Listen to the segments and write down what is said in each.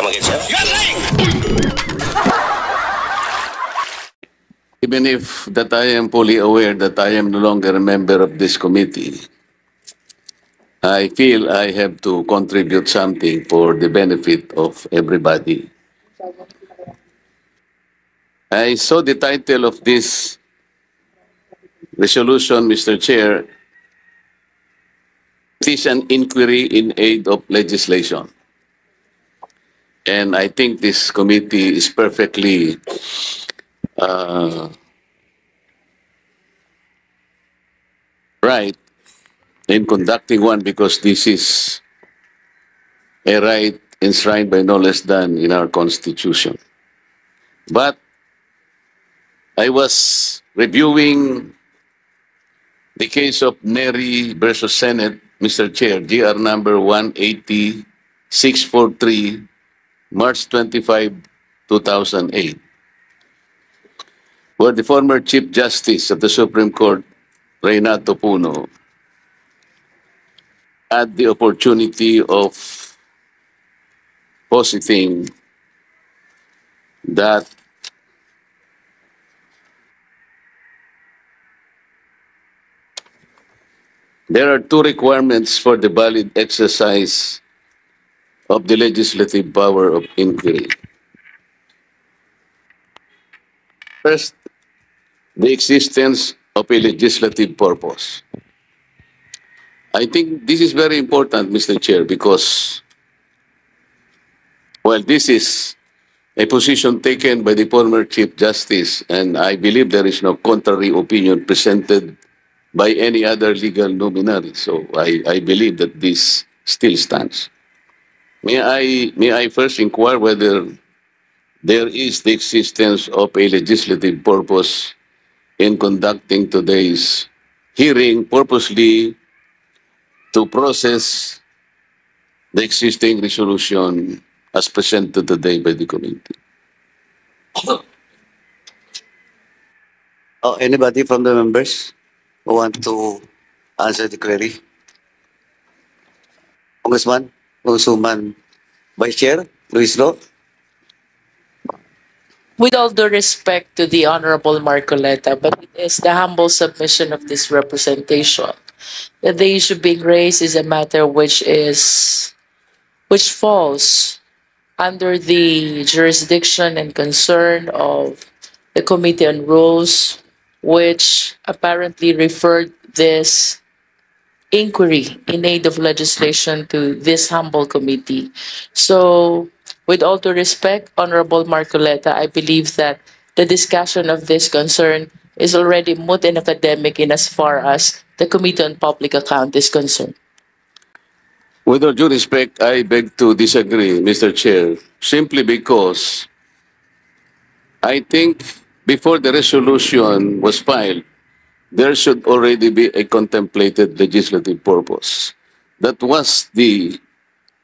come again, sir? You are lying! Even if that I am fully aware that I am no longer a member of this committee, I feel I have to contribute something for the benefit of everybody. I saw the title of this resolution, Mr. Chair. It is an inquiry in aid of legislation. And I think this committee is perfectly right in conducting one because this is a right enshrined by no less than in our Constitution. But I was reviewing the case of Neri versus Senate, Mr. Chair, GR number 180643, March 25, 2008, where the former Chief Justice of the Supreme Court, Reynato Puno, had the opportunity of positing that there are two requirements for the valid exercise of the legislative power of inquiry. First, the existence of a legislative purpose. I think this is very important, Mr. Chair, because, well, this is a position taken by the former Chief Justice, and I believe there is no contrary opinion presented by any other legal luminary. So I believe that this still stands. May I first inquire whether there is the existence of a legislative purpose in conducting today's hearing purposely to process the existing resolution as presented today by the committee. Oh, anybody from the members who want to answer the query? Congressman Suman, Vice Chair Luis Lo. With all due respect to the Honorable Marcoleta, but it is the humble submission of this representation that the issue being raised is a matter which falls under the jurisdiction and concern of the Committee on Rules, which apparently referred this inquiry in aid of legislation to this humble committee. So, with all due respect, Honorable Marcoleta, I believe that the discussion of this concern is already moot and academic in as far as the Committee on Public Account is concerned. With all due respect, I beg to disagree, Mr. Chair, simply because I think before the resolution was filed, there should already be a contemplated legislative purpose. That was the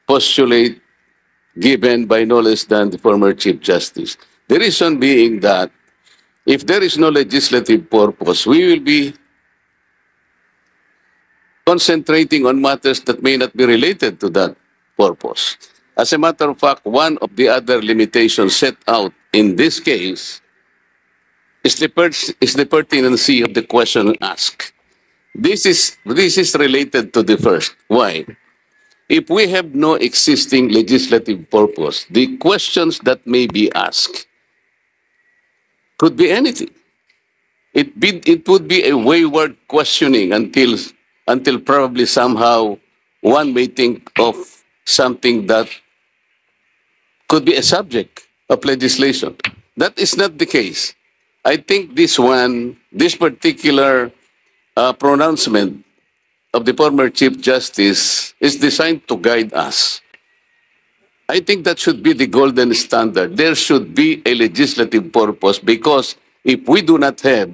postulate given by no less than the former Chief Justice. The reason being that if there is no legislative purpose, we will be concentrating on matters that may not be related to that purpose. As a matter of fact, one of the other limitations set out in this case is the pertinency of the question asked. This is related to the first. Why? If we have no existing legislative purpose, the questions that may be asked could be anything. It would be a wayward questioning until probably somehow one may think of something that could be a subject of legislation. That is not the case. I think this particular pronouncement of the former Chief Justice is designed to guide us. I think that should be the golden standard. There should be a legislative purpose because if we do not have,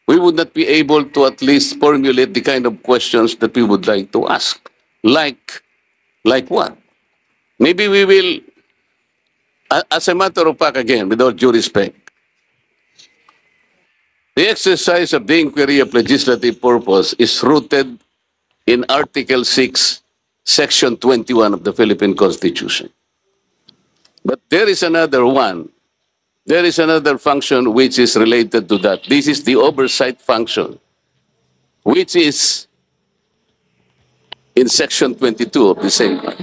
we would not be able to at least formulate the kind of questions that we would like to ask. Like what? Maybe we will, as a matter of fact, again, with all due respect, the exercise of the inquiry of legislative purpose is rooted in Article 6, Section 21 of the Philippine Constitution. But there is another one. There is another function which is related to that. This is the oversight function, which is in Section 22 of the same act.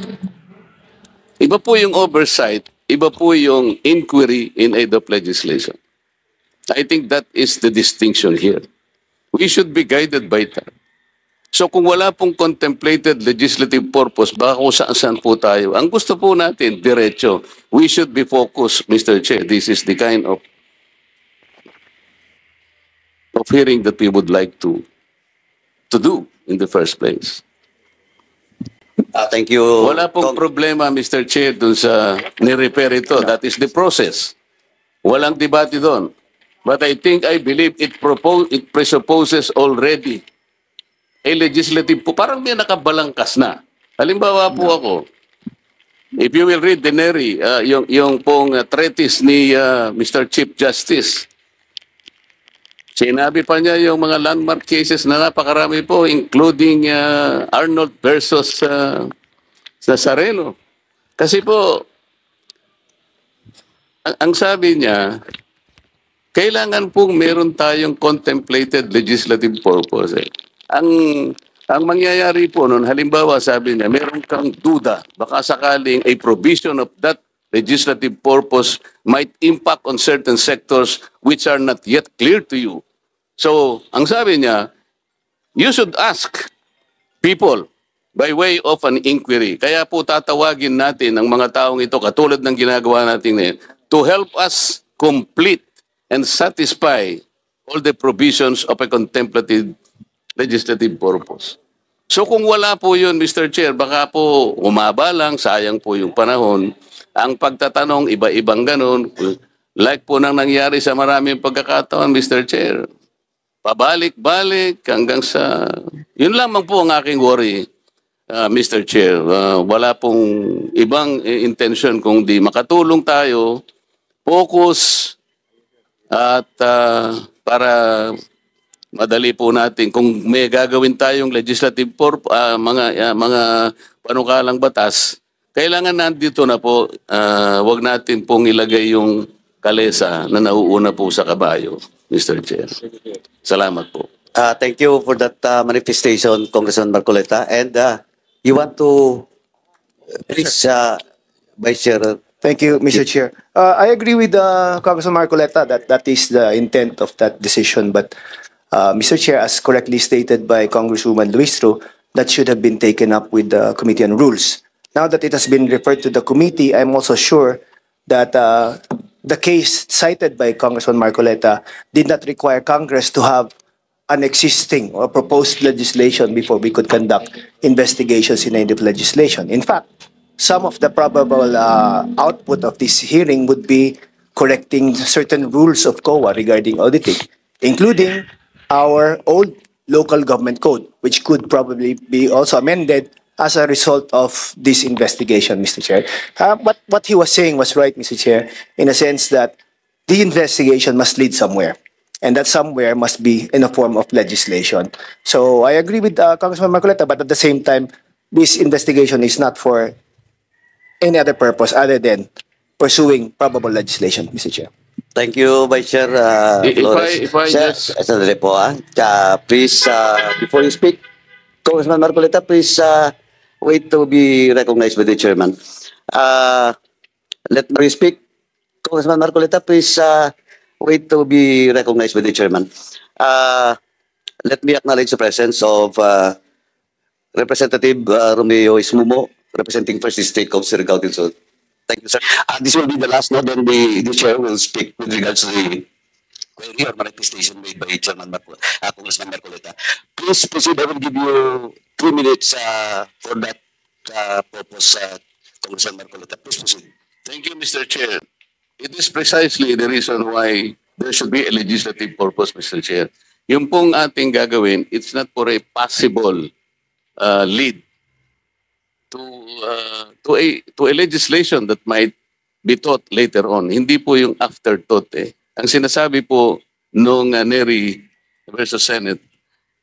Iba po yung oversight, iba po yung inquiry in aid of legislation. I think that is the distinction here. We should be guided by that. So kung wala pong contemplated legislative purpose, baka kung saan-saan po tayo. Ang gusto po natin, diretso. We should be focused, Mr. Chair. This is the kind of hearing that we would like to do in the first place. Thank you. Wala pong problema, Mr. Chair, dun sa ni-repair ito. That is the process. Walang debate doon. But I believe it presupposes already a legislative po. Parang may nakabalangkas na. Halimbawa po ako, if you will read the NERI, yung pong treatise ni Mr. Chief Justice, sinabi pa niya yung mga landmark cases na napakarami po, including Arnold versus Nazareno. Kasi po, ang sabi niya, kailangan pong meron tayong contemplated legislative purpose. Ang mangyayari po nun, halimbawa sabi niya, meron kang duda, baka sakaling a provision of that legislative purpose might impact on certain sectors which are not yet clear to you. So, ang sabi niya, you should ask people by way of an inquiry. Kaya po tatawagin natin ang mga taong ito, katulad ng ginagawa natin ngayon, to help us complete and satisfy all the provisions of a contemplative legislative purpose. So kung wala po yun, Mr. Chair, baka po umaba lang, sayang po yung panahon. Ang pagtatanong, iba-ibang ganun, like po nang nangyari sa maraming pagkakataon, Mr. Chair. Pabalik-balik hanggang sa... Yun lamang po ang aking worry, Mr. Chair. Wala pong ibang intention kung di makatulong tayo, focus, at para madali po natin kung may gagawin tayong legislative mga panukalang batas, kailangan nandito na po, wag natin pong ilagay yung kalesa na nauuna po sa kabayo, Mr. Chair. Salamat po. Thank you for that manifestation, Congressman Marcoleta. And you want to please, Vice Chair. Thank you, Mr. Chair. I agree with Congressman Marcoleta that that is the intent of that decision. But, Mr. Chair, as correctly stated by Congresswoman Luistro, that should have been taken up with the Committee on Rules. Now that it has been referred to the committee, I'm also sure that the case cited by Congressman Marcoleta did not require Congress to have an existing or proposed legislation before we could conduct investigations in native legislation. In fact, some of the probable output of this hearing would be correcting certain rules of COA regarding auditing, including our old local government code, which could probably be also amended as a result of this investigation, Mr. Chair. What he was saying was right, Mr. Chair, in a sense that the investigation must lead somewhere, and that somewhere must be in a form of legislation. So I agree with Congressman Marcoleta, but at the same time, this investigation is not for any other purpose other than pursuing probable legislation, Mr. Chair. Thank you, Vice Chair Flores. If I Sir, just... sandali po, please, before you speak, Congressman Marcoleta, please wait to be recognized by the chairman. Let me speak. Congressman Marcoleta, please wait to be recognized by the chairman. Let me acknowledge the presence of Representative Romeo Ismumo, representing First District of Surigao del Sur. Thank you, sir. This will be the last note, then the chair will speak with regards to the query or manifestation made by Chairman Congressman Marcoleta. Please proceed. I will give you 3 minutes for that purpose, Congressman Marcoleta. Please proceed. Thank you, Mr. Chair. It is precisely the reason why there should be a legislative purpose, Mr. Chair. Yung pong ating gagawin, it's not for a possible lead to a legislation that might be taught later on. Hindi po yung afterthought eh. Ang sinasabi po nung NERI versus Senate,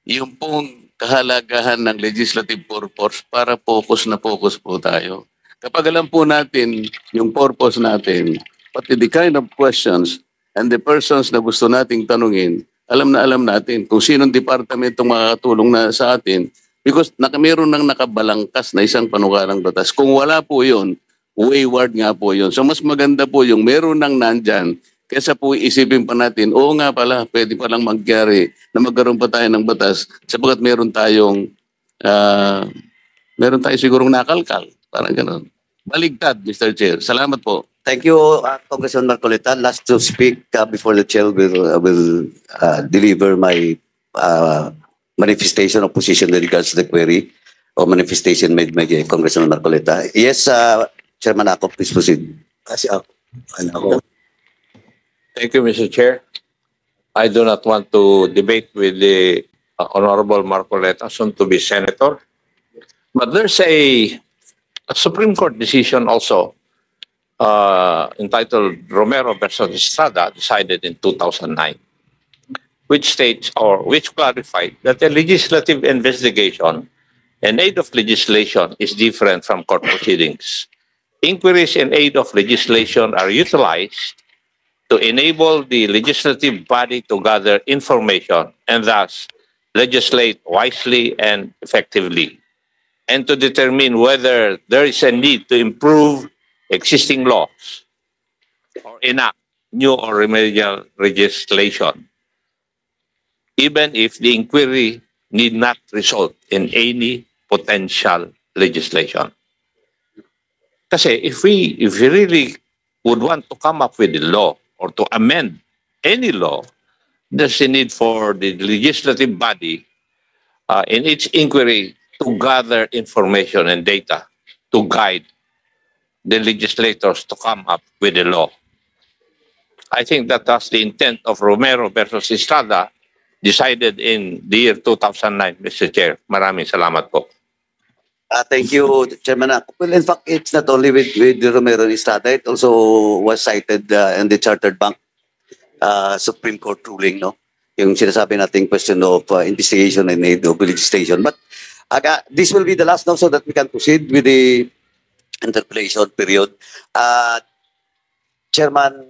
yung pong kahalagahan ng legislative purpose para focus na focus po tayo. Kapag alam po natin yung purpose natin, pati the kind of questions and the persons na gusto nating tanungin, alam natin kung sinong departamentong makakatulong na sa atin because meron nang nakabalangkas na isang panukalang batas. Kung wala po yun, wayward nga po yun. So mas maganda po yung meron nang nandyan kaysa po isipin pa natin, oo nga pala, pwede palang magyari na magkaroon pa tayo ng batas sapagkat meron tayo sigurong nakalkal. Parang gano'n. Baligtad, Mr. Chair. Salamat po. Thank you, Congressman Marcoleta. Last to speak before the chair will deliver my manifestation of position with regards to the query or manifestation made by Congressman Marcoleta. Yes, Chairman Ako, please proceed. Thank you, Mr. Chair. I do not want to debate with the Honorable Marcoleta, soon to be Senator. But there's a Supreme Court decision also entitled Romero versus Estrada, decided in 2009, which states or which clarified that a legislative investigation and aid of legislation is different from court proceedings. Inquiries in aid of legislation are utilized to enable the legislative body to gather information and thus legislate wisely and effectively, and to determine whether there is a need to improve existing laws or enact new or remedial legislation, even if the inquiry need not result in any potential legislation. Kasi if we really would want to come up with a law or to amend any law, there's a need for the legislative body in its inquiry to gather information and data to guide the legislators to come up with a law. I think that that's the intent of Romero versus Estrada, decided in the year 2009, Mr. Chair. Maraming salamat po. Thank you, Chairman Ako. Well, in fact, it's not only with Romero and Estrada, it also was cited in the Chartered Bank Supreme Court ruling, no? Yung sinasabi nating question of investigation and aid of legislation. But this will be the last now so that we can proceed with the interpellation period. Chairman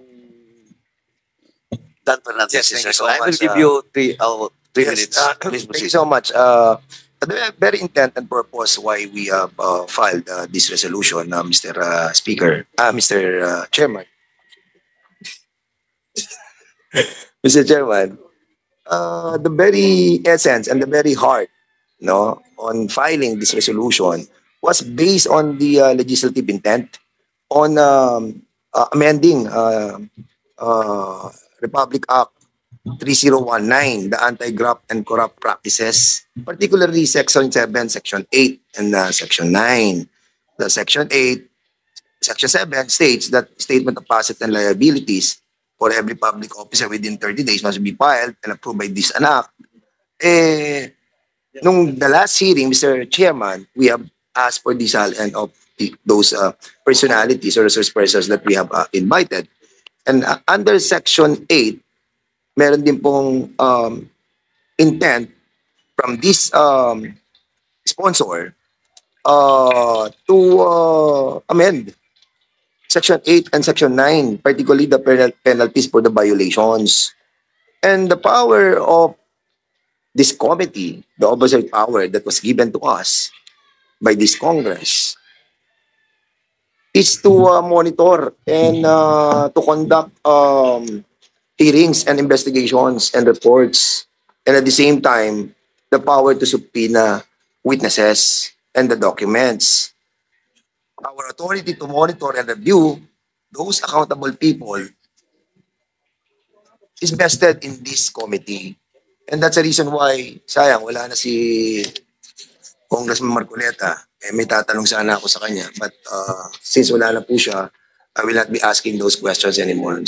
Dan Fernandez, yes, thank you so I will much, give you three yes, minutes. Please thank proceed. you so much. The very intent and purpose why we have filed this resolution, Mr. Speaker, Mr. Chairman. Mr. Chairman, the very essence and the very heart, no, on filing this resolution was based on the legislative intent on amending Republic Act 3019, the Anti-Graft and Corrupt Practices, particularly Section 7, Section 8, and Section 9. The Section 8, Section 7 states that statement of assets and liabilities for every public officer within 30 days must be filed and approved by this act. Nung the last hearing, Mr. Chairman, we have asked for the and of those personalities or resource persons that we have invited. And under Section 8, meron din pong intent from this sponsor to amend Section 8 and Section 9, particularly the penalties for the violations. And the power of this committee, the oversight power that was given to us by this Congress, is to monitor and to conduct hearings and investigations and reports, and at the same time, the power to subpoena witnesses and the documents. Our authority to monitor and review those accountable people is vested in this committee. And that's the reason why, sayang, wala na si Congressman Marcoleta. May tatanong sana ako sa kanya. But since wala na po siya, I will not be asking those questions anymore.